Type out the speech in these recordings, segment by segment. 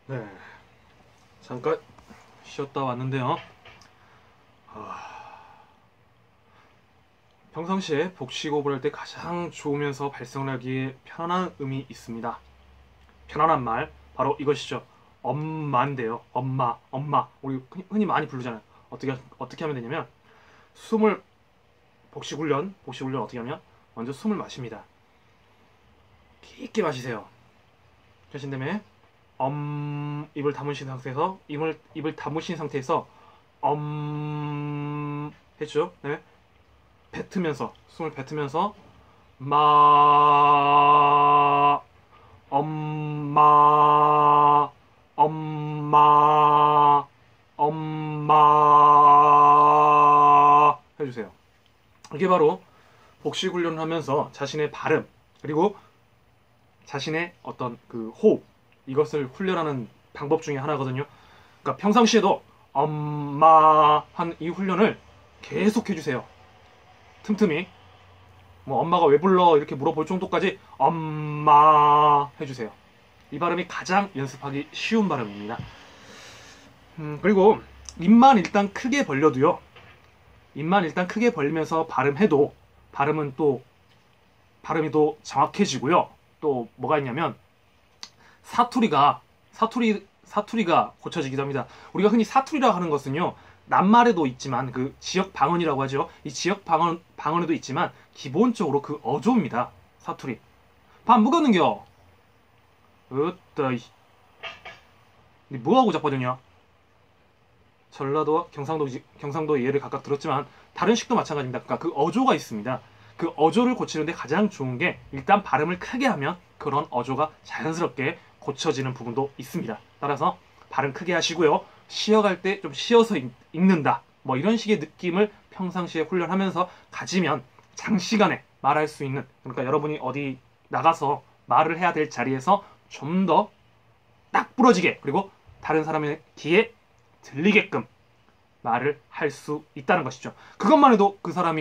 네, 잠깐 쉬었다 왔는데요. 평상시에 복식호흡을 할 때 가장 좋으면서 발성하기에 편안한 음이 있습니다. 편안한 말, 바로 이것이죠. 엄마인데요. 엄마, 엄마. 우리 흔히 많이 부르잖아요. 어떻게 하면 되냐면, 숨을, 복식훈련 어떻게 하면, 먼저 숨을 마십니다. 깊게 마시세요. 그러신 다음에, 입을 다무신 상태에서, 입을 다무신 상태에서, 했죠. 네. 숨을 뱉으면서 마 엄마 엄마 엄마 해주세요. 이게 바로 복식 훈련을 하면서 자신의 발음 그리고 자신의 어떤 그 호흡 이것을 훈련하는 방법 중에 하나거든요. 그러니까 평상시에도 엄마 한 이 훈련을 계속 해주세요. 틈틈이 뭐 엄마가 왜 불러 이렇게 물어볼 정도까지 엄마 해주세요. 이 발음이 가장 연습하기 쉬운 발음입니다. 그리고 입만 일단 크게 벌려도요. 입만 일단 크게 벌리면서 발음해도 발음이 또 정확해지고요. 또 뭐가 있냐면 사투리가 고쳐지기도 합니다. 우리가 흔히 사투리라고 하는 것은요. 낱말에도 있지만 그 지역 방언이라고 하죠. 이 지역 방언에도 있지만 기본적으로 그 어조입니다. 사투리. 밥 먹었는겨? 으따 니 뭐하고 자빠졌냐? 전라도와 경상도의 예를 각각 들었지만 다른 식도 마찬가지입니다. 그러니까 그 어조가 있습니다. 그 어조를 고치는데 가장 좋은 게 일단 발음을 크게 하면 그런 어조가 자연스럽게 고쳐지는 부분도 있습니다. 따라서 발음 크게 하시고요. 쉬어갈 때 좀 쉬어서 읽는다. 뭐 이런 식의 느낌을 평상시에 훈련하면서 가지면 장시간에 말할 수 있는 그러니까 여러분이 어디 나가서 말을 해야 될 자리에서 좀 더 딱 부러지게 그리고 다른 사람의 귀에 들리게끔 말을 할 수 있다는 것이죠. 그것만 해도 그 사람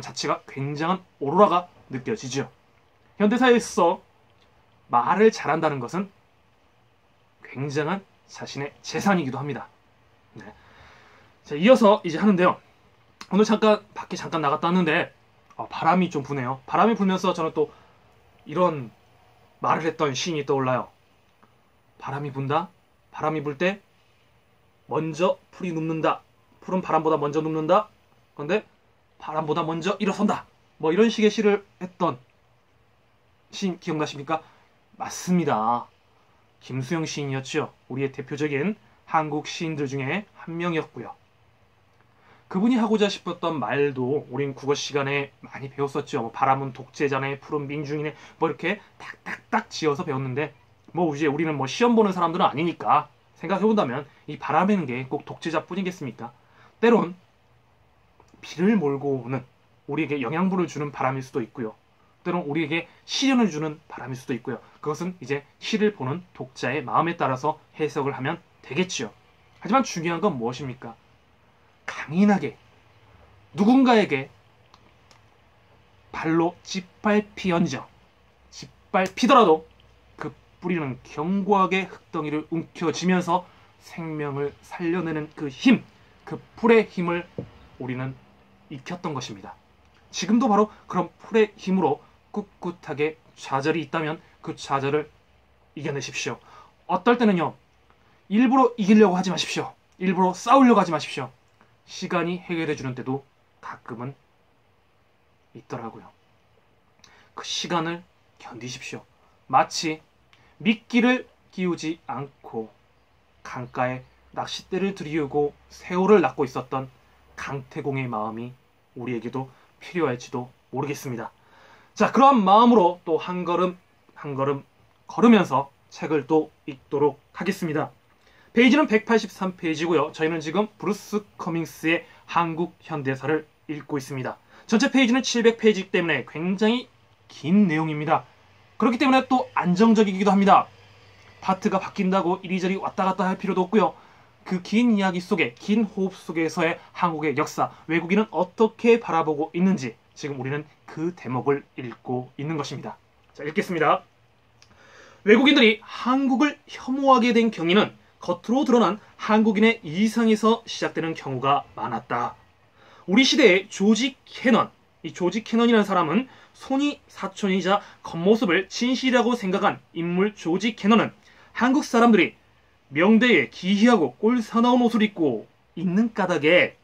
자체가 굉장한 오로라가 느껴지죠. 현대사회에서 말을 잘한다는 것은 굉장한 자신의 재산이기도 합니다. 네. 자, 이어서 이제 하는데요. 오늘 밖에 잠깐 나갔다 왔는데 바람이 좀 부네요. 바람이 불면서 저는 또 이런 말을 했던 시인이 떠올라요. 바람이 분다. 바람이 불 때 먼저 풀이 눕는다. 풀은 바람보다 먼저 눕는다. 그런데 바람보다 먼저 일어선다. 뭐 이런 식의 시를 했던 시인 기억나십니까? 맞습니다. 김수영 시인이었죠. 우리의 대표적인 한국 시인들 중에 한 명이었고요. 그분이 하고자 싶었던 말도 우린 국어 시간에 많이 배웠었죠. 뭐 바람은 독재자네, 푸른 민중이네, 뭐 이렇게 딱딱딱 지어서 배웠는데 뭐 이제 우리는 뭐 시험 보는 사람들은 아니니까 생각해본다면 이 바람이라는 게 꼭 독재자뿐이겠습니까? 때론 비를 몰고 오는 우리에게 영양분을 주는 바람일 수도 있고요. 때론 우리에게 시련을 주는 바람일 수도 있고요. 그것은 이제 시를 보는 독자의 마음에 따라서 해석을 하면 되겠지요. 하지만 중요한 건 무엇입니까? 강인하게 누군가에게 발로 짓밟히더라도 그 뿌리는 견고하게 흙덩이를 움켜쥐면서 생명을 살려내는 그 힘, 그 풀의 힘을 우리는 익혔던 것입니다. 지금도 바로 그런 풀의 힘으로 꿋꿋하게 좌절이 있다면 그 좌절을 이겨내십시오. 어떨 때는요. 일부러 이기려고 하지 마십시오. 일부러 싸우려고 하지 마십시오. 시간이 해결해 주는 때도 가끔은 있더라고요. 그 시간을 견디십시오. 마치 미끼를 끼우지 않고 강가에 낚싯대를 들이우고 새우를 낚고 있었던 강태공의 마음이 우리에게도 필요할지도 모르겠습니다. 자, 그러한 마음으로 또 한 걸음 한 걸음 걸으면서 책을 또 읽도록 하겠습니다. 페이지는 183페이지고요. 저희는 지금 브루스 커밍스의 한국 현대사를 읽고 있습니다. 전체 페이지는 700페이지 때문에 굉장히 긴 내용입니다. 그렇기 때문에 또 안정적이기도 합니다. 파트가 바뀐다고 이리저리 왔다 갔다 할 필요도 없고요. 그 긴 이야기 속에, 긴 호흡 속에서의 한국의 역사, 외국인은 어떻게 바라보고 있는지 지금 우리는 그 대목을 읽고 있는 것입니다. 자, 읽겠습니다. 외국인들이 한국을 혐오하게 된 경위는 겉으로 드러난 한국인의 이상에서 시작되는 경우가 많았다. 우리 시대의 조지 캐넌, 이 조지 캐넌이라는 사람은 손이 사촌이자 겉모습을 진실이라고 생각한 인물 조지 캐넌은 한국 사람들이 명대에 기이하고 꼴사나운 옷을 입고 있는 까닭에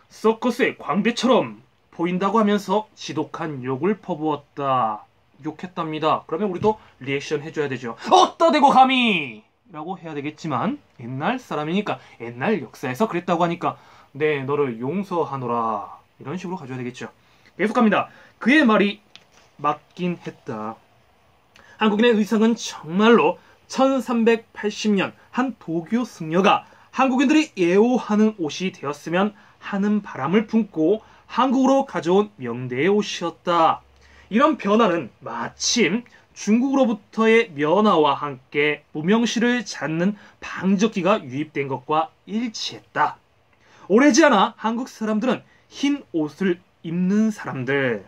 서커스의 광대처럼 보인다고 하면서 지독한 욕을 퍼부었다. 욕했답니다. 그러면 우리도 리액션 해줘야 되죠. 어따 대고 감히! 라고 해야 되겠지만 옛날 사람이니까 옛날 역사에서 그랬다고 하니까 네 너를 용서하노라 이런 식으로 가져야 되겠죠. 계속합니다. 그의 말이 맞긴 했다. 한국인의 의상은 정말로 1380년 한 도교 승려가 한국인들이 애호하는 옷이 되었으면 하는 바람을 품고 한국으로 가져온 명대의 옷이었다. 이런 변화는 마침 중국으로부터의 면화와 함께 무명실을 찾는 방적기가 유입된 것과 일치했다. 오래지 않아 한국 사람들은 흰 옷을 입는 사람들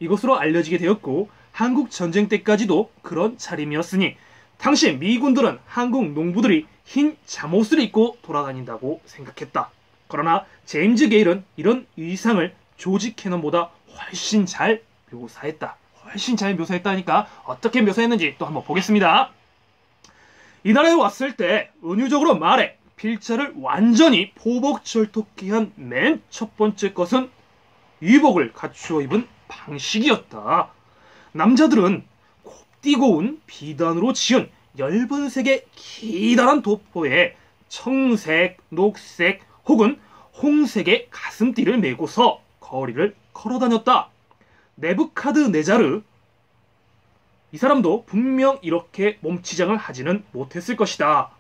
이것으로 알려지게 되었고 한국 전쟁 때까지도 그런 차림이었으니 당시 미군들은 한국 농부들이 흰 잠옷을 입고 돌아다닌다고 생각했다. 그러나 제임스 게일은 이런 의상을 조지 캐넌보다 훨씬 잘 묘사했다. 훨씬 잘 묘사했다니까 어떻게 묘사했는지 또 한번 보겠습니다. 이 나라에 왔을 때 은유적으로 말해 필자를 완전히 포복절토케 한 맨 첫 번째 것은 의복을 갖추어 입은 방식이었다. 남자들은 곱디고 온 비단으로 지은 엷은 색의 기다란 도포에 청색, 녹색 혹은 홍색의 가슴띠를 메고서 거리를 걸어다녔다. 네부카드네자르 이 사람도 분명 이렇게 몸치장을 하지는 못했을 것이다.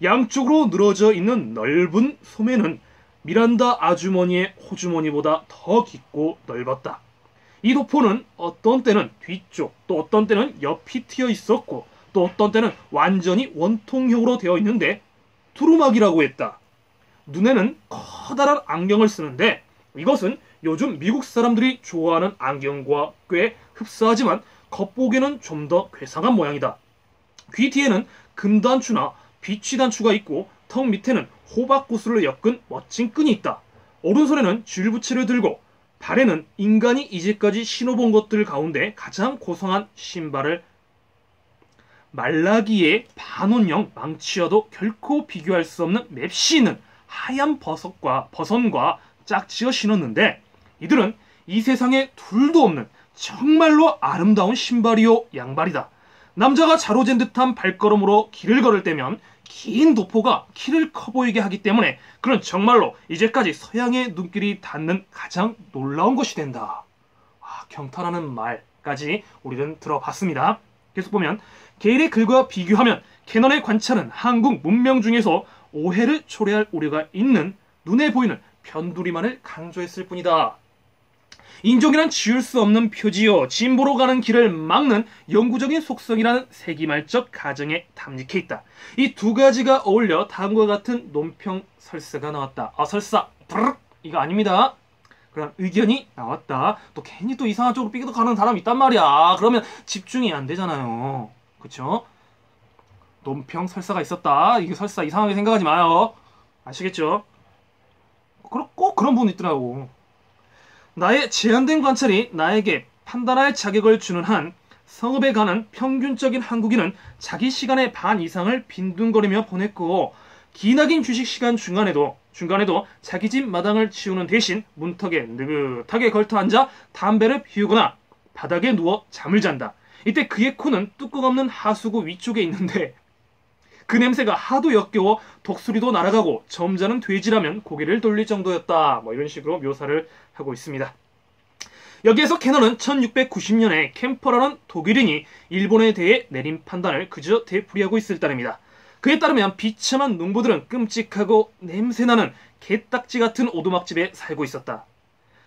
양쪽으로 늘어져 있는 넓은 소매는 미란다 아주머니의 호주머니보다 더 깊고 넓었다. 이 도포는 어떤 때는 뒤쪽 또 어떤 때는 옆이 트여 있었고 또 어떤 때는 완전히 원통형으로 되어 있는데 두루마기라고 했다. 눈에는 커다란 안경을 쓰는데 이것은 요즘 미국 사람들이 좋아하는 안경과 꽤 흡사하지만 겉보기에는 좀 더 괴상한 모양이다. 귀 뒤에는 금단추나 비취단추가 있고 턱 밑에는 호박구슬로 엮은 멋진 끈이 있다. 오른손에는 줄부채를 들고 발에는 인간이 이제까지 신어본 것들 가운데 가장 고상한 신발을 말라기의 반원형 망치와도 결코 비교할 수 없는 맵시 있는 하얀 버선과 짝지어 신었는데 이들은 이 세상에 둘도 없는 정말로 아름다운 신발이요 양발이다. 남자가 자로잰 듯한 발걸음으로 길을 걸을 때면 긴 도포가 키를 커 보이게 하기 때문에 그는 정말로 이제까지 서양의 눈길이 닿는 가장 놀라운 것이 된다. 경탄하는 말까지 우리는 들어봤습니다. 계속 보면 게일의 글과 비교하면 캐넌의 관찰은 한국 문명 중에서 오해를 초래할 우려가 있는 눈에 보이는 변두리만을 강조했을 뿐이다. 인종이란 지울 수 없는 표지요 진보로 가는 길을 막는 영구적인 속성이라는 세기말적 가정에 담직해 있다. 이 두 가지가 어울려 다음과 같은 논평설사가 나왔다. 설사 브르륵 이거 아닙니다. 그런 의견이 나왔다. 또 괜히 또 이상한 쪽으로 삐그덕 가는 사람이 있단 말이야. 그러면 집중이 안 되잖아요. 그쵸? 논평설사가 있었다. 이게 설사 이상하게 생각하지 마요. 아시겠죠? 꼭 그런 부분이 있더라고. 나의 제한된 관찰이 나에게 판단할 자격을 주는 한 성읍에 가는 평균적인 한국인은 자기 시간의 반 이상을 빈둥거리며 보냈고 기나긴 휴식 시간 중간에도 자기 집 마당을 치우는 대신 문턱에 느긋하게 걸터 앉아 담배를 피우거나 바닥에 누워 잠을 잔다. 이때 그의 코는 뚜껑 없는 하수구 위쪽에 있는데 그 냄새가 하도 역겨워 독수리도 날아가고 점잖은 돼지라면 고개를 돌릴 정도였다. 이런 식으로 묘사를 하고 있습니다. 여기에서 캐넌은 1690년에 캠퍼라는 독일인이 일본에 대해 내린 판단을 그저 되풀이하고 있을 따름이다. 그에 따르면 비참한 농부들은 끔찍하고 냄새나는 개딱지 같은 오두막집에 살고 있었다.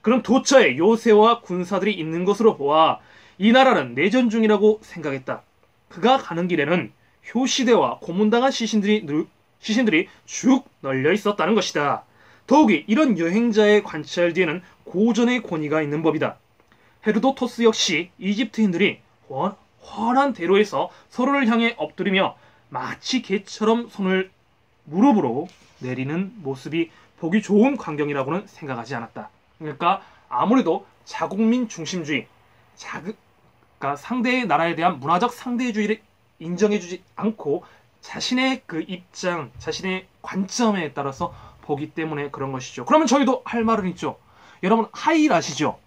그럼 도처에 요새와 군사들이 있는 것으로 보아 이 나라는 내전 중이라고 생각했다. 그가 가는 길에는 효시대와 고문당한 시신들이 쭉 널려 있었다는 것이다. 더욱이 이런 여행자의 관찰 뒤에는 고전의 권위가 있는 법이다. 헤르도토스 역시 이집트인들이 환한 대로에서 서로를 향해 엎드리며 마치 개처럼 손을 무릎으로 내리는 모습이 보기 좋은 광경이라고는 생각하지 않았다. 그러니까 아무래도 자국민 중심주의, 그러니까 상대의 나라에 대한 문화적 상대주의를 인정해주지 않고 자신의 그 입장, 자신의 관점에 따라서 보기 때문에 그런 것이죠. 그러면 저희도 할 말은 있죠. 여러분 하일 아시죠?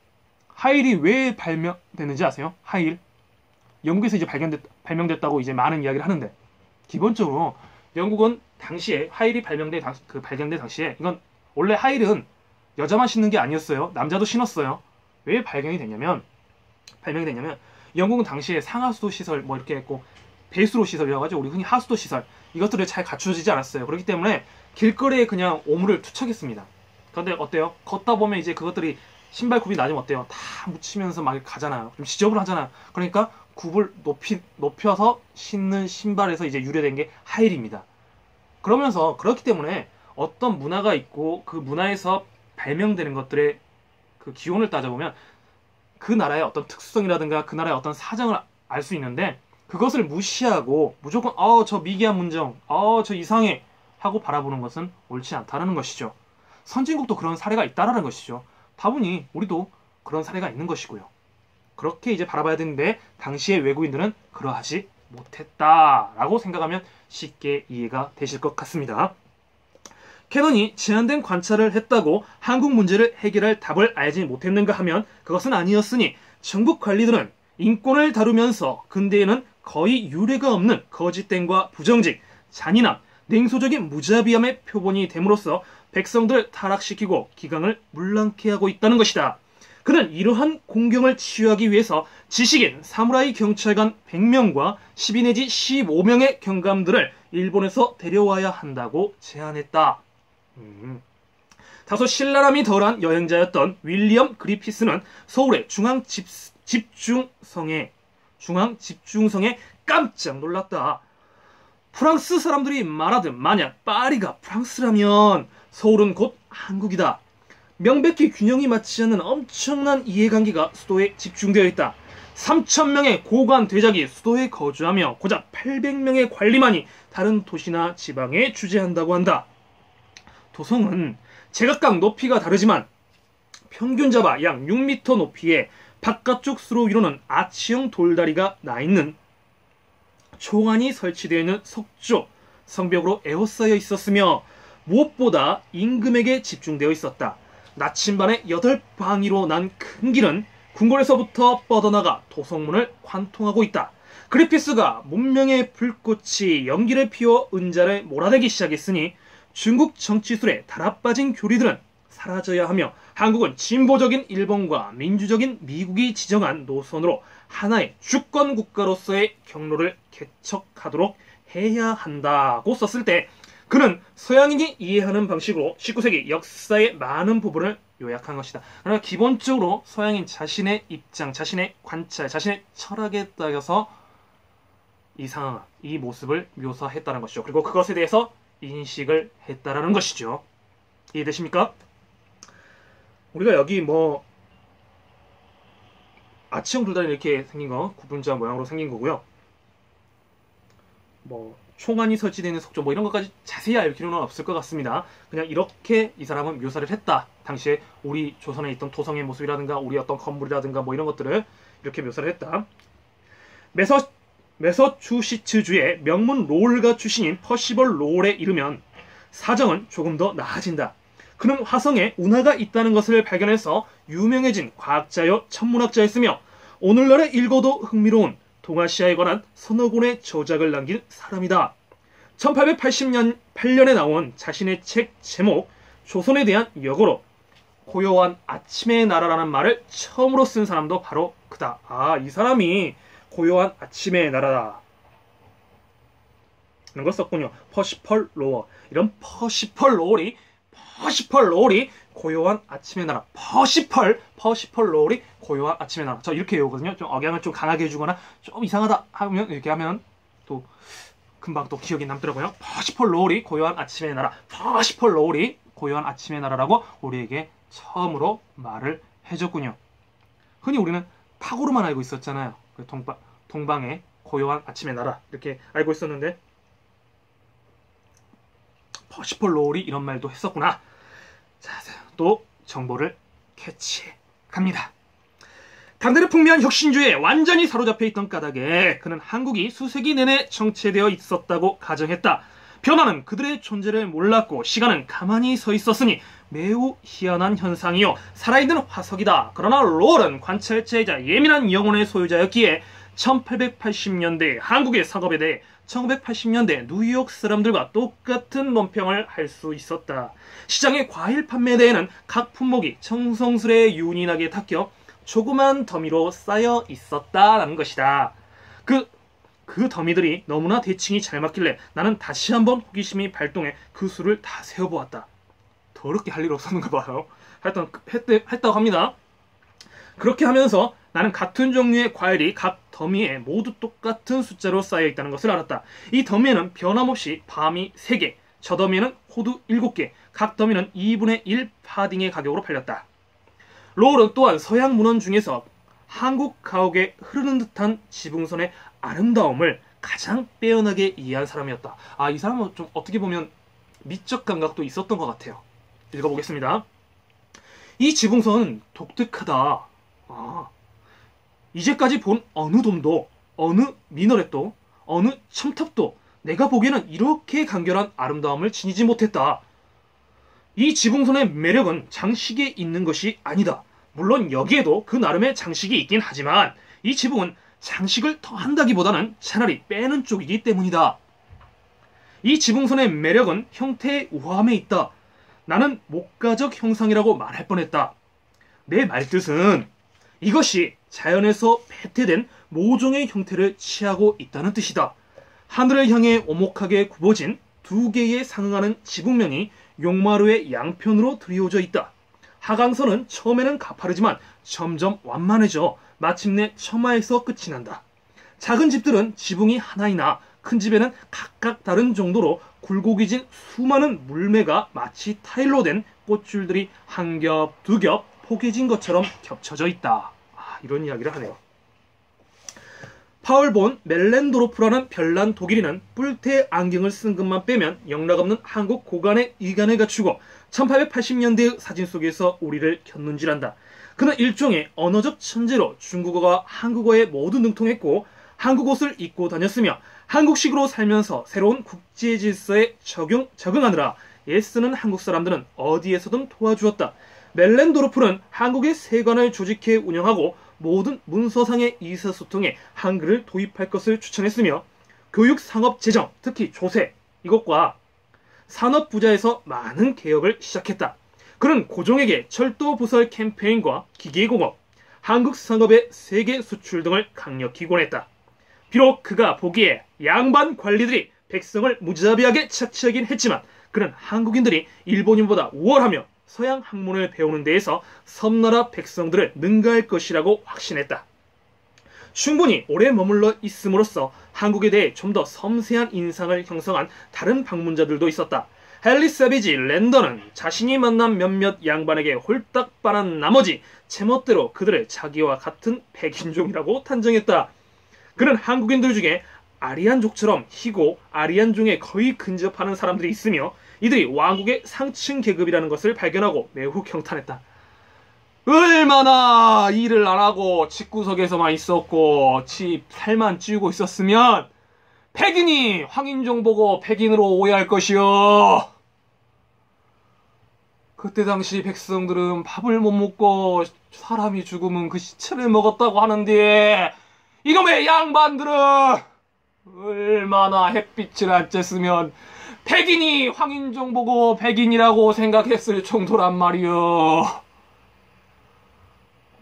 하일이 왜 발명됐는지 아세요? 하일. 영국에서 이제 발명됐다고 이제 많은 이야기를 하는데, 기본적으로 영국은 당시에 하일이 발견된 당시에, 이건 원래 하일은 여자만 신는 게 아니었어요. 남자도 신었어요. 왜 발명이 됐냐면 영국은 당시에 상하수도 시설 뭐 이렇게 했고 배수로 시설이라고 하죠. 우리 흔히 하수도 시설, 이것들을 잘 갖춰지지 않았어요. 그렇기 때문에 길거리에 그냥 오물을 투척했습니다. 그런데 어때요? 걷다 보면 이제 그것들이 신발굽이 낮으면 어때요? 다 묻히면서 막 가잖아요. 좀 지저분하잖아요. 그러니까 굽을 높여서 신는 신발에서 이제 유래된 게 하일입니다. 그러면서 그렇기 때문에 어떤 문화가 있고 그 문화에서 발명되는 것들의 그 기원을 따져보면 그 나라의 어떤 특수성이라든가 그 나라의 어떤 사정을 알 수 있는데, 그것을 무시하고 무조건 저 미개한 문정, 저 이상해 하고 바라보는 것은 옳지 않다는 것이죠. 선진국도 그런 사례가 있다라는 것이죠. 다분히 우리도 그런 사례가 있는 것이고요. 그렇게 이제 바라봐야 되는데 당시의 외국인들은 그러하지 못했다라고 생각하면 쉽게 이해가 되실 것 같습니다. 캐논이 제한된 관찰을 했다고 한국 문제를 해결할 답을 알지 못했는가 하면 그것은 아니었으니, 정부 관리들은 인권을 다루면서 근대에는 거의 유례가 없는 거짓됨과 부정직, 잔인함, 냉소적인 무자비함의 표본이 됨으로써 백성들을 타락시키고 기강을 물랑케 하고 있다는 것이다. 그는 이러한 공경을 치유하기 위해서 지식인 사무라이 경찰관 100명과 12 내지 15명의 경감들을 일본에서 데려와야 한다고 제안했다. 다소 신랄함이 덜한 여행자였던 윌리엄 그리피스는 서울의 중앙집중성에 깜짝 놀랐다. 프랑스 사람들이 말하듯 만약 파리가 프랑스라면 서울은 곧 한국이다. 명백히 균형이 맞지 않는 엄청난 이해관계가 수도에 집중되어 있다. 3,000명의 고관 대작이 수도에 거주하며 고작 800명의 관리만이 다른 도시나 지방에 주재한다고 한다. 도성은 제각각 높이가 다르지만 평균 잡아 약 6m 높이의 바깥쪽 수로 위로는 아치형 돌다리가 나있는 초안이 설치되어 있는 석조, 성벽으로 에워싸여 있었으며 무엇보다 임금에게 집중되어 있었다. 나침반의 8방이로 난 큰 길은 궁궐에서부터 뻗어나가 도성문을 관통하고 있다. 그리피스가 문명의 불꽃이 연기를 피워 은자를 몰아내기 시작했으니 중국 정치술에 달아빠진 교리들은 사라져야 하며 한국은 진보적인 일본과 민주적인 미국이 지정한 노선으로 하나의 주권 국가로서의 경로를 개척하도록 해야 한다고 썼을 때, 그는 서양인이 이해하는 방식으로 19세기 역사의 많은 부분을 요약한 것이다. 그러나 기본적으로 서양인 자신의 입장, 자신의 관찰, 자신의 철학에 따라서 이 상황, 이 모습을 묘사했다는 것이죠. 그리고 그것에 대해서 인식을 했다라는 것이죠. 이해되십니까? 우리가 여기 뭐 아치형 돌다리 이렇게 생긴 거 구분자 모양으로 생긴 거고요. 뭐 총안이 설치되어 있는 석조 뭐 이런 것까지 자세히 알 필요는 없을 것 같습니다. 그냥 이렇게 이 사람은 묘사를 했다. 당시에 우리 조선에 있던 도성의 모습이라든가 우리 어떤 건물이라든가 뭐 이런 것들을 이렇게 묘사를 했다. 매서추시츠주의 명문 롤가 출신인 퍼시벌 롤에 이르면 사정은 조금 더 나아진다. 그는 화성에 운하가 있다는 것을 발견해서 유명해진 과학자요 천문학자였으며 오늘날에 읽어도 흥미로운 동아시아에 관한 서너 권의 저작을 남긴 사람이다. 1888년에 나온 자신의 책 제목 조선에 대한 역어로 고요한 아침의 나라라는 말을 처음으로 쓴 사람도 바로 그다. 이 사람이 고요한 아침의 나라다 라는 걸 썼군요. 퍼시펄 로어. 이런 퍼시펄 롤이 고요한 아침의 나라. 퍼시펄 롤이 고요한 아침의 나라. 저 이렇게 외우거든요. 좀 억양을 좀 강하게 해주거나 좀 이상하다 하면 이렇게 하면 또 금방 또 기억이 남더라고요. 퍼시펄 롤이 고요한 아침의 나라. 퍼시펄 롤이 고요한 아침의 나라라고 우리에게 처음으로 말을 해줬군요. 흔히 우리는 탁오로만 알고 있었잖아요. 동방의 고요한 아침의 나라 이렇게 알고 있었는데 퍼시폴 로울이 이런 말도 했었구나. 자, 또 정보를 캐치해 갑니다. 당대의 풍미한 혁신주의에 완전히 사로잡혀 있던 까닭에 그는 한국이 수세기 내내 정체되어 있었다고 가정했다. 변화는 그들의 존재를 몰랐고 시간은 가만히 서 있었으니 매우 희한한 현상이요 살아있는 화석이다. 그러나 롤은 관찰자이자 예민한 영혼의 소유자였기에 1880년대 한국의 상업에 대해 1980년대 뉴욕 사람들과 똑같은 논평을 할 수 있었다. 시장의 과일 판매에 대해는 각 품목이 정성스레 윤인하게 닦여 조그만 더미로 쌓여 있었다라는 것이다. 그 더미들이 너무나 대칭이 잘 맞길래 나는 다시 한번 호기심이 발동해 그 수를 다 세어보았다. 더럽게 할 일 없었는가 봐요. 했다고 합니다. 그렇게 하면서 나는 같은 종류의 과일이 각 더미에 모두 똑같은 숫자로 쌓여 있다는 것을 알았다. 이 더미에는 변함없이 밤이 3개, 저 더미에는 호두 7개, 각 더미는 2분의 1 파딩의 가격으로 팔렸다. 롤은 또한 서양 문헌 중에서 한국 가옥에 흐르는 듯한 지붕선의 아름다움을 가장 빼어나게 이해한 사람이었다. 이 사람은 좀 어떻게 보면 미적 감각도 있었던 것 같아요. 읽어보겠습니다. 이 지붕선은 독특하다. 이제까지 본 어느 돔도, 어느 미너렛도, 어느 첨탑도 내가 보기에는 이렇게 간결한 아름다움을 지니지 못했다. 이 지붕선의 매력은 장식에 있는 것이 아니다. 물론 여기에도 그 나름의 장식이 있긴 하지만 이 지붕은 장식을 더한다기보다는 차라리 빼는 쪽이기 때문이다. 이 지붕선의 매력은 형태의 우아함에 있다. 나는 목가적 형상이라고 말할 뻔했다. 내 말뜻은 이것이 자연에서 배태된 모종의 형태를 취하고 있다는 뜻이다. 하늘을 향해 오목하게 굽어진 2개의 상응하는 지붕면이 용마루의 양편으로 드리워져 있다. 하강선은 처음에는 가파르지만 점점 완만해져 마침내 처마에서 끝이 난다. 작은 집들은 지붕이 하나이나 큰 집에는 각각 다른 정도로 굴곡이 수많은 물매가 마치 타일로 된 꽃줄들이 한 겹, 두 겹 포개진 것처럼 겹쳐져 있다. 이런 이야기를 하네요. 파울 본 멜렌도로프라는 별난 독일인은 뿔테 안경을 쓴 것만 빼면 영락없는 한국 고관의 이간을 갖추고 1880년대의 사진 속에서 우리를 곁눈질한다. 그는 일종의 언어적 천재로 중국어와 한국어에 모두 능통했고 한국 옷을 입고 다녔으며 한국식으로 살면서 새로운 국제 질서에 적응하느라 애쓰는 한국 사람들은 어디에서든 도와주었다. 멜렌도르프는 한국의 세관을 조직해 운영하고 모든 문서상의 의사소통에 한글을 도입할 것을 추천했으며 교육, 상업, 재정, 특히 조세 이것과 산업 부자에서 많은 개혁을 시작했다. 그는 고종에게 철도 부설 캠페인과 기계공업, 한국 상업의 세계 수출 등을 강력히 권했다. 비록 그가 보기에 양반 관리들이 백성을 무자비하게 착취하긴 했지만 그는 한국인들이 일본인보다 우월하며 서양 학문을 배우는 데에서 섬나라 백성들을 능가할 것이라고 확신했다. 충분히 오래 머물러 있음으로써 한국에 대해 좀 더 섬세한 인상을 형성한 다른 방문자들도 있었다. 헨리 세비지 랜던은 자신이 만난 몇몇 양반에게 홀딱 반한 나머지 제멋대로 그들을 자기와 같은 백인종이라고 탄정했다. 그는 한국인들 중에 아리안족처럼 희고 아리안종에 거의 근접하는 사람들이 있으며 이들이 왕국의 상층 계급이라는 것을 발견하고 매우 경탄했다. 얼마나 일을 안 하고 집구석에서만 있었고 집 살만 찌우고 있었으면 백인이 황인종 보고 백인으로 오해할 것이요. 그때 당시 백성들은 밥을 못 먹고 사람이 죽으면 그 시체를 먹었다고 하는데 이놈의 양반들은 얼마나 햇빛을 안 쬐으면 백인이 황인종 보고 백인이라고 생각했을 정도란 말이요.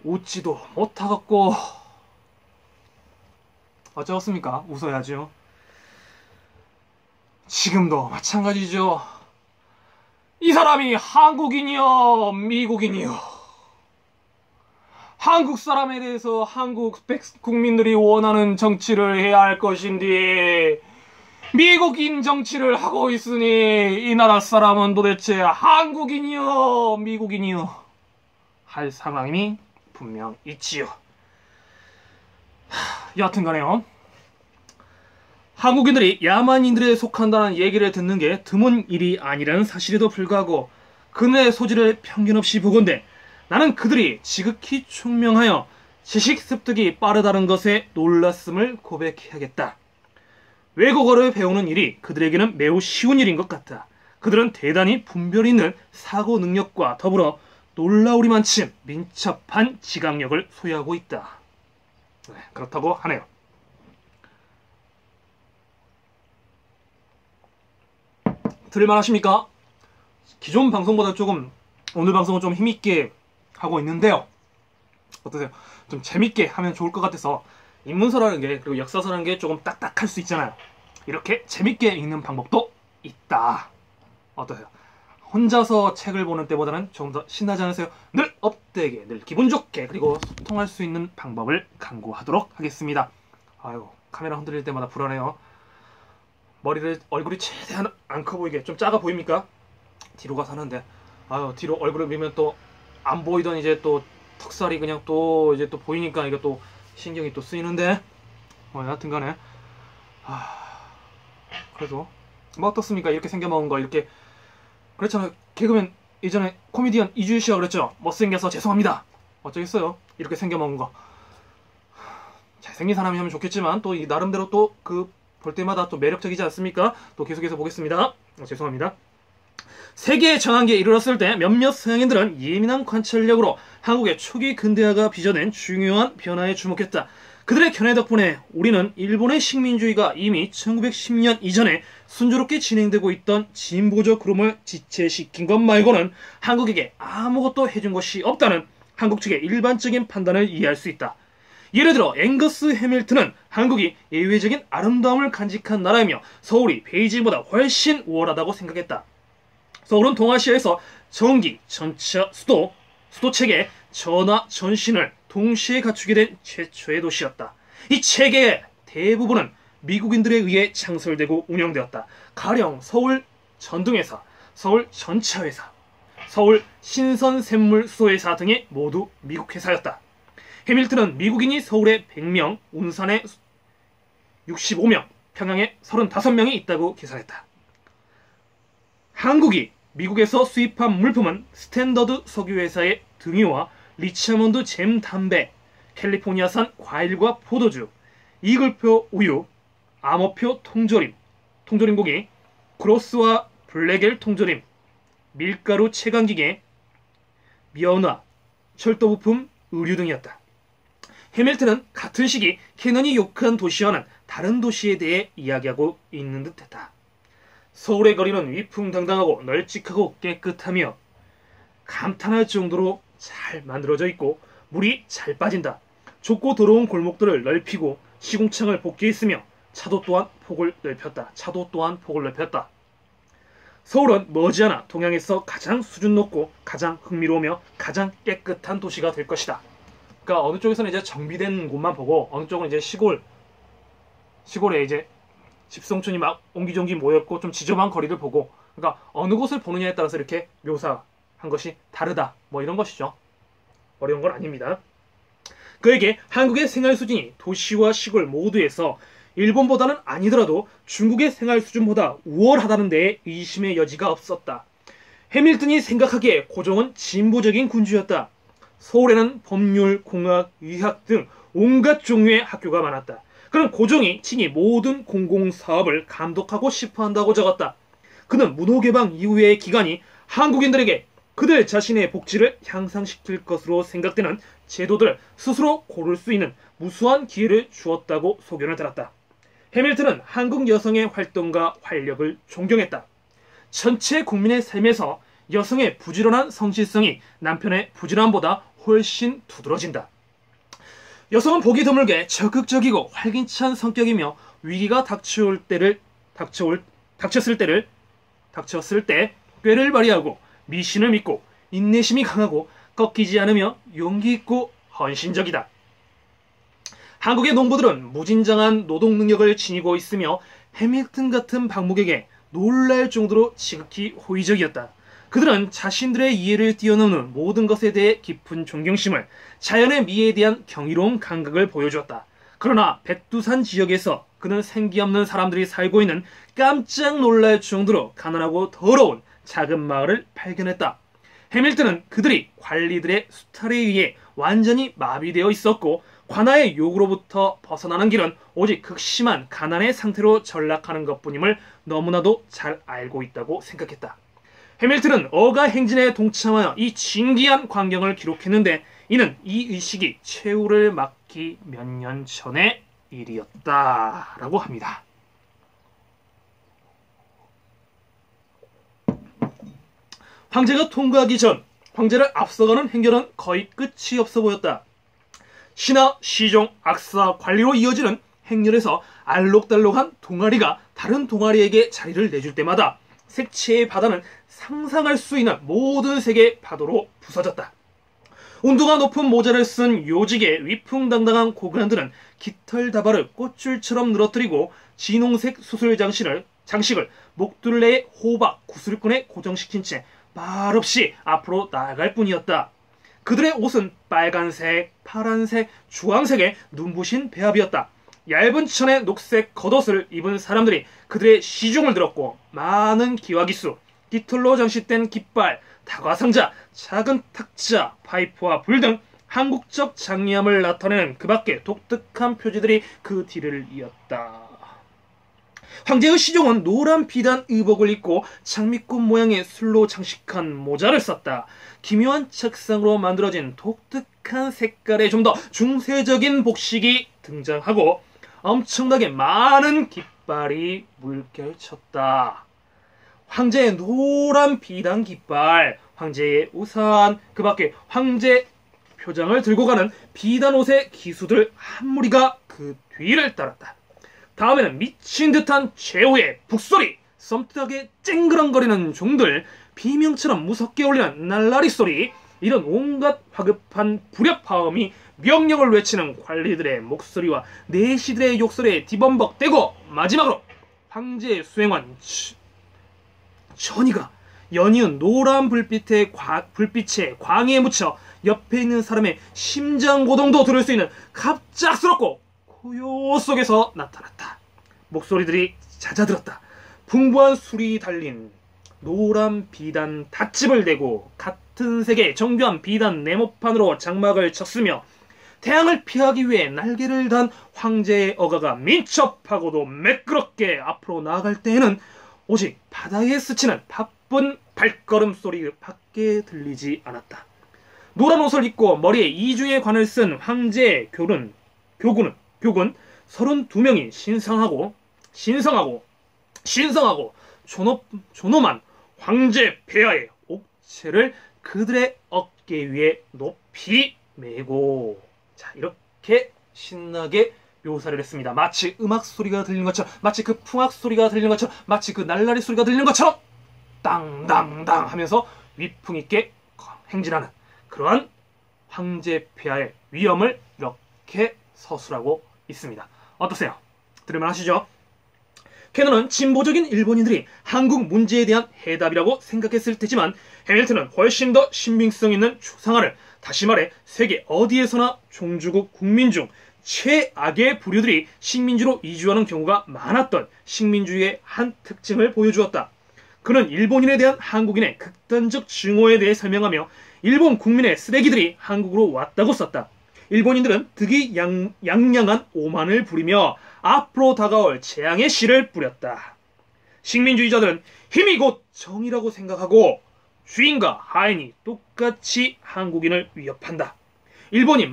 웃지도 못하겠고 어쩌겠습니까? 웃어야죠. 지금도 마찬가지죠. 이 사람이 한국인이요 미국인이요. 한국 사람에 대해서 한국 국민들이 원하는 정치를 해야 할 것인데 미국인 정치를 하고 있으니 이 나라 사람은 도대체 한국인이요 미국인이요 할 상황이 분명 있지요. 여하튼간에요. 한국인들이 야만인들에 속한다는 얘기를 듣는 게 드문 일이 아니라는 사실에도 불구하고 그들의 소질을 편견 없이 보건대 나는 그들이 지극히 총명하여 지식 습득이 빠르다는 것에 놀랐음을 고백해야겠다. 외국어를 배우는 일이 그들에게는 매우 쉬운 일인 것 같다. 그들은 대단히 분별 있는 사고 능력과 더불어 놀라우리만큼 민첩한 지각력을 소유하고 있다. 네, 그렇다고 하네요. 들을만 하십니까? 기존 방송보다 조금 오늘 방송은 좀 힘있게 하고 있는데요. 어떠세요? 좀 재밌게 하면 좋을 것 같아서 인문서라는 게 그리고 역사서라는 게 조금 딱딱할 수 있잖아요. 이렇게 재밌게 읽는 방법도 있다. 어떠세요? 혼자서 책을 보는 때보다는 조금 더 신나지 않으세요? 늘 업되게, 늘 기분 좋게 그리고 소통할 수 있는 방법을 강구하도록 하겠습니다. 아유, 카메라 흔들릴 때마다 불안해요. 얼굴이 최대한 안 커 보이게 좀 작아 보입니까? 뒤로 가서 하는데 아유, 뒤로 얼굴을 밀면 또 안 보이던 이제 또 턱살이 그냥 또 이제 또 보이니까 이게 또 신경이 또 쓰이는데 여하튼간에 그래도 뭐 어떻습니까? 이렇게 생겨먹은 거 이렇게 그렇잖아요. 개그맨 예전에 코미디언 이주일 씨가 그랬죠. 못생겨서 죄송합니다. 어쩌겠어요. 이렇게 생겨먹은 거 잘생긴 사람이 하면 좋겠지만 또 이 나름대로 또 그 볼 때마다 또 매력적이지 않습니까? 또 계속해서 보겠습니다. 죄송합니다. 세계의 전환기에 이르렀을 때 몇몇 서양인들은 예민한 관찰력으로 한국의 초기 근대화가 빚어낸 중요한 변화에 주목했다. 그들의 견해 덕분에 우리는 일본의 식민주의가 이미 1910년 이전에 순조롭게 진행되고 있던 진보적 흐름을 지체시킨 것 말고는 한국에게 아무것도 해준 것이 없다는 한국 측의 일반적인 판단을 이해할 수 있다. 예를 들어 앵거스 해밀턴은 한국이 예외적인 아름다움을 간직한 나라이며 서울이 베이징보다 훨씬 우월하다고 생각했다. 서울은 동아시아에서 전기, 전차, 수도체계, 전화, 전신을 동시에 갖추게 된 최초의 도시였다. 이 체계의 대부분은 미국인들에 의해 창설되고 운영되었다. 가령 서울 전등회사, 서울 전차회사, 서울 신선샘물수소회사 등이 모두 미국 회사였다. 해밀턴은 미국인이 서울에 100명, 운산에 65명, 평양에 35명이 있다고 계산했다. 한국이 미국에서 수입한 물품은 스탠더드 석유회사의 등유와 리차몬드 잼 담배, 캘리포니아산 과일과 포도주, 이글표 우유, 암호표 통조림 고기, 크로스와 블랙엘 통조림, 밀가루 채광기계, 면화, 철도부품, 의류 등이었다. 해밀턴은 같은 시기 캐넌이 욕한 도시와는 다른 도시에 대해 이야기하고 있는 듯했다. 서울의 거리는 위풍당당하고 널찍하고 깨끗하며 감탄할 정도로 잘 만들어져 있고 물이 잘 빠진다. 좁고 더러운 골목들을 넓히고 시궁창을 복개했으며 차도 또한 폭을 넓혔다. 서울은 머지않아 동양에서 가장 수준 높고 가장 흥미로우며 가장 깨끗한 도시가 될 것이다. 그러니까 어느 쪽에서는 이제 정비된 곳만 보고 어느 쪽은 이제 시골에 이제 집성촌이 막 옹기종기 모였고 좀 지저분한 거리를 보고 그러니까 어느 곳을 보느냐에 따라서 이렇게 묘사한 것이 다르다. 뭐 이런 것이죠. 어려운 건 아닙니다. 그에게 한국의 생활 수준이 도시와 시골 모두에서 일본보다는 아니더라도 중국의 생활 수준보다 우월하다는 데에 의심의 여지가 없었다. 해밀턴이 생각하기에 고종은 진보적인 군주였다. 서울에는 법률, 공학, 의학 등 온갖 종류의 학교가 많았다. 그는 고종이 친히 모든 공공사업을 감독하고 싶어 한다고 적었다. 그는 문호개방 이후의 기간이 한국인들에게 그들 자신의 복지를 향상시킬 것으로 생각되는 제도들을 스스로 고를 수 있는 무수한 기회를 주었다고 소견을 달았다. 해밀턴은 한국 여성의 활동과 활력을 존경했다. 전체 국민의 삶에서 여성의 부지런한 성실성이 남편의 부지런함보다 훨씬 두드러진다. 여성은 보기 드물게 적극적이고 활기찬 성격이며 위기가 닥쳤을 때 꾀를 발휘하고 미신을 믿고 인내심이 강하고 꺾이지 않으며 용기 있고 헌신적이다. 한국의 농부들은 무진장한 노동 능력을 지니고 있으며 해밀턴 같은 방목에게 놀랄 정도로 지극히 호의적이었다. 그들은 자신들의 이해를 뛰어넘는 모든 것에 대해 깊은 존경심을, 자연의 미에 대한 경이로운 감각을 보여주었다. 그러나 백두산 지역에서 그는 생기 없는 사람들이 살고 있는 깜짝 놀랄 정도로 가난하고 더러운 작은 마을을 발견했다. 해밀턴은 그들이 관리들의 수탈에 의해 완전히 마비되어 있었고 관아의 욕으로부터 벗어나는 길은 오직 극심한 가난의 상태로 전락하는 것뿐임을 너무나도 잘 알고 있다고 생각했다. 해밀턴은 어가 행진에 동참하여 이 진기한 광경을 기록했는데 이는 이 의식이 최후를 맞기 몇 년 전의 일이었다라고 합니다. 황제가 통과하기 전 황제를 앞서가는 행렬은 거의 끝이 없어 보였다. 신하, 시종, 악사, 관리로 이어지는 행렬에서 알록달록한 동아리가 다른 동아리에게 자리를 내줄 때마다 색채의 바다는 상상할 수 있는 모든 색의 파도로 부서졌다. 온도가 높은 모자를 쓴 요직의 위풍당당한 고관들은 깃털 다발을 꽃줄처럼 늘어뜨리고 진홍색 수술 장식을 목둘레의 호박, 구슬끈에 고정시킨 채 말없이 앞으로 나아갈 뿐이었다. 그들의 옷은 빨간색, 파란색, 주황색의 눈부신 배합이었다. 얇은 천의 녹색 겉옷을 입은 사람들이 그들의 시종을 들었고 많은 기와기수, 깃털로 장식된 깃발, 다과상자, 작은 탁자, 파이프와 불 등 한국적 장리함을 나타내는 그 밖의 독특한 표지들이 그 뒤를 이었다. 황제의 시종은 노란 비단 의복을 입고 장미꽃 모양의 술로 장식한 모자를 썼다. 기묘한 책상으로 만들어진 독특한 색깔의 좀 더 중세적인 복식이 등장하고 엄청나게 많은 깃발이 물결쳤다. 황제의 노란 비단 깃발, 황제의 우산, 그 밖에 황제 표장을 들고 가는 비단 옷의 기수들 한 무리가 그 뒤를 따랐다. 다음에는 미친 듯한 최후의 북소리, 섬뜩하게 쨍그랑거리는 종들, 비명처럼 무섭게 울리는 날라리 소리, 이런 온갖 화급한 불협화음이 명령을 외치는 관리들의 목소리와 내시들의 욕설에 뒤범벅대고 마지막으로 황제의 수행관 전이가 연이은 노란 불빛에 광해에 묻혀 옆에 있는 사람의 심장 고동도 들을 수 있는 갑작스럽고 고요 속에서 나타났다. 목소리들이 잦아들었다. 풍부한 술이 달린 노란 비단 닷집을 대고 같은 색의 정교한 비단 네모판으로 장막을 쳤으며 태양을 피하기 위해 날개를 단 황제의 어가가 민첩하고도 매끄럽게 앞으로 나아갈 때에는 오직 바다에 스치는 바쁜 발걸음 소리밖에 들리지 않았다. 노란 옷을 입고 머리에 이중의 관을 쓴 황제의 교군 32명이 신성하고 존엄한 황제 폐하의 옥체를 그들의 어깨 위에 높이 메고, 자, 이렇게 신나게 묘사를 했습니다. 마치 음악 소리가 들리는 것처럼, 마치 그 풍악 소리가 들리는 것처럼, 마치 그 날라리 소리가 들리는 것처럼 땅땅땅 하면서 위풍 있게 행진하는 그러한 황제 폐하의 위엄을 이렇게 서술하고 있습니다. 어떠세요? 들을만 하시죠? 캐논은 진보적인 일본인들이 한국 문제에 대한 해답이라고 생각했을 테지만 해밀턴은 훨씬 더 신빙성 있는 추상화를, 다시 말해 세계 어디에서나 종주국 국민 중 최악의 부류들이 식민지로 이주하는 경우가 많았던 식민주의의 한 특징을 보여주었다. 그는 일본인에 대한 한국인의 극단적 증오에 대해 설명하며 일본 국민의 쓰레기들이 한국으로 왔다고 썼다. 일본인들은 득이 양양한 오만을 부리며 앞으로 다가올 재앙의 씨를 뿌렸다. 식민주의자들은 힘이 곧 정의라고 생각하고 주인과 하인이 똑같이 한국인을 위협한다. 일본인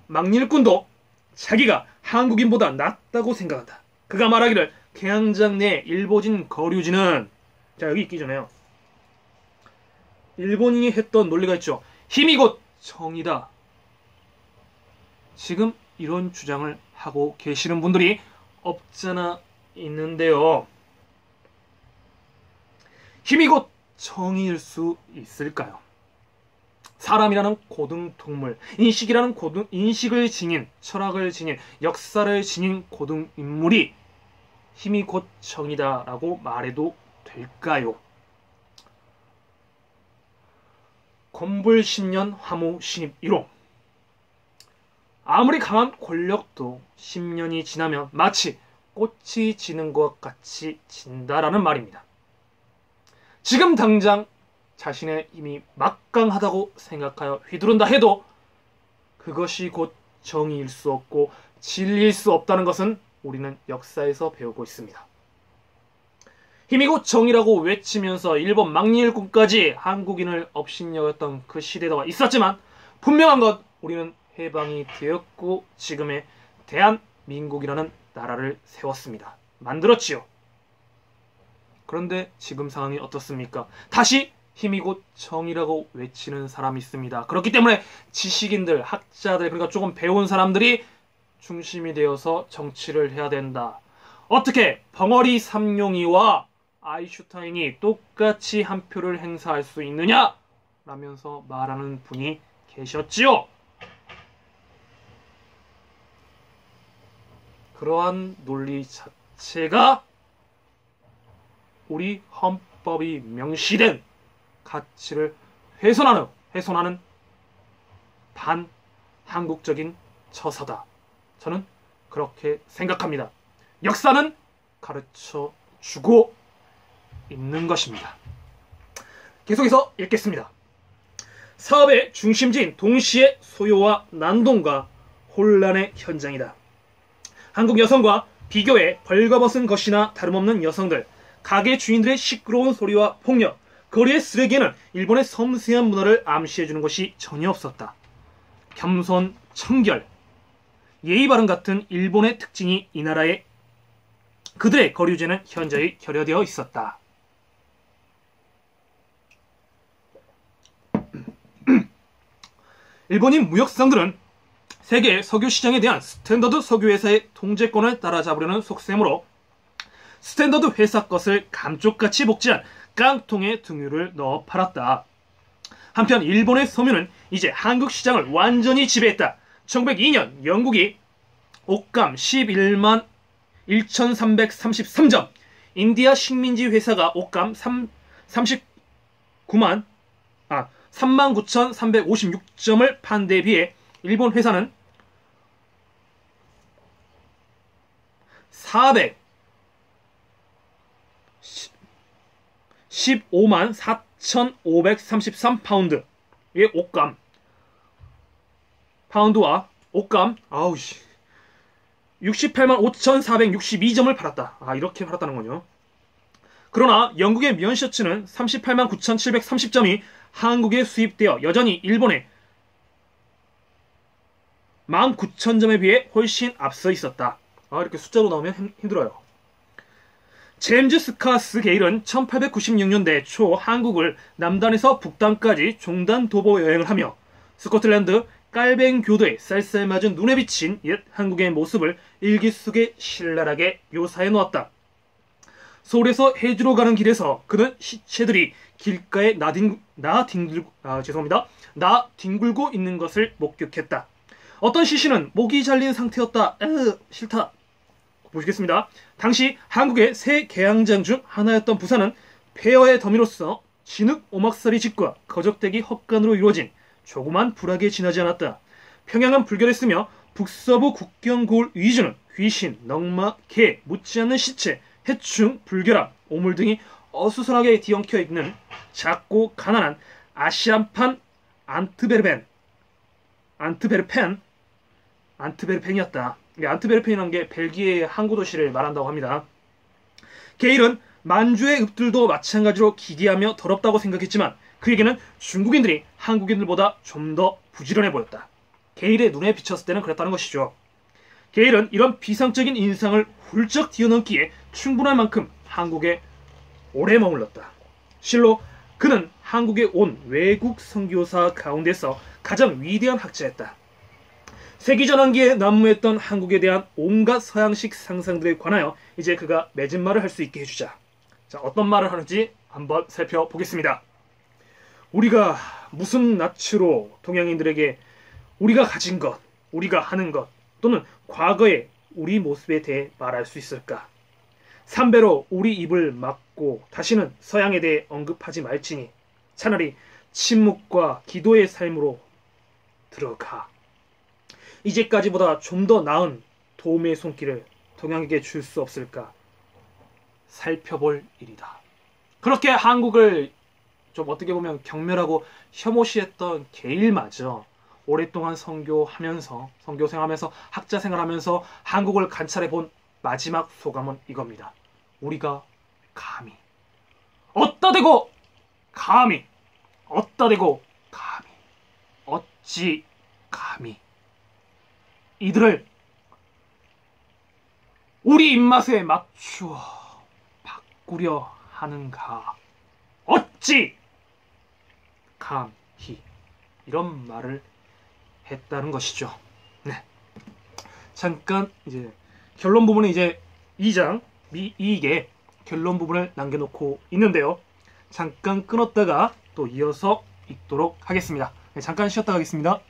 막일꾼도 자기가 한국인보다 낫다고 생각한다. 그가 말하기를 개항장 내 일본인 거류지는, 자, 여기 있기 전에요, 일본인이 했던 논리가 있죠. 힘이 곧 정의다. 지금 이런 주장을 하고 계시는 분들이 없잖아 있는데요. 힘이 곧 정의일 수 있을까요? 사람이라는 고등동물, 인식을 지닌, 철학을 지닌, 역사를 지닌 고등인물이 힘이 곧 정의다라고 말해도 될까요? 곤불 10년 화무 신입 1호. 아무리 강한 권력도 10년이 지나면 마치 꽃이 지는 것 같이 진다라는 말입니다. 지금 당장 자신의 힘이 막강하다고 생각하여 휘두른다 해도 그것이 곧 정의일 수 없고 진리일 수 없다는 것은 우리는 역사에서 배우고 있습니다. 힘이 곧 정의라고 외치면서 일본 망일군까지 한국인을 업신여겼던 그 시대가 있었지만 분명한 것 우리는 해방이 되었고 지금의 대한민국이라는 나라를 세웠습니다. 만들었지요. 그런데 지금 상황이 어떻습니까? 다시 힘이 곧 정의라고 외치는 사람이 있습니다. 그렇기 때문에 지식인들, 학자들, 그러니까 조금 배운 사람들이 중심이 되어서 정치를 해야 된다. 어떻게 벙어리 삼룡이와 아인슈타인이 똑같이 한 표를 행사할 수 있느냐? 라면서 말하는 분이 계셨지요. 그러한 논리 자체가 우리 헌법이 명시된 가치를 훼손하는 반한국적인 처사다. 저는 그렇게 생각합니다. 역사는 가르쳐 주고 있는 것입니다. 계속해서 읽겠습니다. 사업의 중심지인 동시의 소요와 난동과 혼란의 현장이다. 한국 여성과 비교해 벌거벗은 것이나 다름없는 여성들, 가게 주인들의 시끄러운 소리와 폭력, 거리의 쓰레기에는 일본의 섬세한 문화를 암시해주는 것이 전혀 없었다. 겸손, 청결, 예의 바른 같은 일본의 특징이 이 나라의 그들의 거류제는 현저히 결여되어 있었다. 일본인 무역상들은 세계 석유 시장에 대한 스탠더드 석유 회사의 통제권을 따라잡으려는 속셈으로 스탠더드 회사 것을 감쪽같이 복제한 깡통에 등유를 넣어 팔았다. 한편 일본의 섬유는 이제 한국 시장을 완전히 지배했다. 1902년 영국이 옷감 11만 1333점, 인디아 식민지 회사가 옷감 39,356점을 판 데 비해 일본 회사는 415만 4,533파운드의 옷감, 파운드와 옷감 68만 5,462점을 팔았다. 이렇게 팔았다는군요. 그러나 영국의 면 셔츠는 38만 9,730점이 한국에 수입되어 여전히 일본의 19,000점에 비해 훨씬 앞서 있었다. 이렇게 숫자로 나오면 힘들어요. 제임스 스카스 게일은 1896년대 초 한국을 남단에서 북단까지 종단 도보 여행을 하며 스코틀랜드 깔뱅 교도의 쌀쌀맞은 눈에 비친 옛 한국의 모습을 일기 속에 신랄하게 묘사해 놓았다. 서울에서 해주로 가는 길에서 그는 시체들이 길가에 뒹굴고 있는 것을 목격했다. 어떤 시신은 목이 잘린 상태였다. 싫다. 보시겠습니다. 당시 한국의 세 개항장 중 하나였던 부산은 폐허의 더미로서 진흙 오막살이 집과 거적대기 헛간으로 이루어진 조그만 불악에 지나지 않았다. 평양은 불결했으며 북서부 국경고을 위주는 귀신, 넝마, 개, 묻지 않는 시체, 해충, 불결함, 오물 등이 어수선하게 뒤엉켜 있는 작고 가난한 아시안판 안트베르펜이었다. 안트베르펜이라는 게 벨기에의 항구 도시를 말한다고 합니다. 게일은 만주의 읍들도 마찬가지로 기괴하며 더럽다고 생각했지만 그에게는 중국인들이 한국인들보다 좀 더 부지런해 보였다. 게일의 눈에 비쳤을 때는 그랬다는 것이죠. 게일은 이런 비상적인 인상을 훌쩍 뛰어넘기에 충분할 만큼 한국에 오래 머물렀다. 실로 그는 한국에 온 외국 선교사 가운데서 가장 위대한 학자였다. 세기전환기에 난무했던 한국에 대한 온갖 서양식 상상들에 관하여 이제 그가 맺은 말을 할 수 있게 해주자. 자, 어떤 말을 하는지 한번 살펴보겠습니다. 우리가 무슨 낯으로 동양인들에게 우리가 가진 것, 우리가 하는 것, 또는 과거의 우리 모습에 대해 말할 수 있을까? 삼배로 우리 입을 막고 다시는 서양에 대해 언급하지 말지니 차라리 침묵과 기도의 삶으로 들어가. 이제까지보다 좀 더 나은 도움의 손길을 동양에게 줄 수 없을까 살펴볼 일이다. 그렇게 한국을 좀 어떻게 보면 경멸하고 혐오시했던 게일마저 오랫동안 선교하면서 선교생하면서 학자 생활하면서 한국을 관찰해 본 마지막 소감은 이겁니다. 우리가 감히 어따 대고 감히 어따 대고 감히 어찌 감히 이들을 우리 입맛에 맞추어 바꾸려 하는가. 어찌 감히 이런 말을 했다는 것이죠. 네. 잠깐 이제 결론 부분은 이제 2장 미이게 결론 부분을 남겨놓고 있는데요. 잠깐 끊었다가 또 이어서 읽도록 하겠습니다. 네, 잠깐 쉬었다 가겠습니다.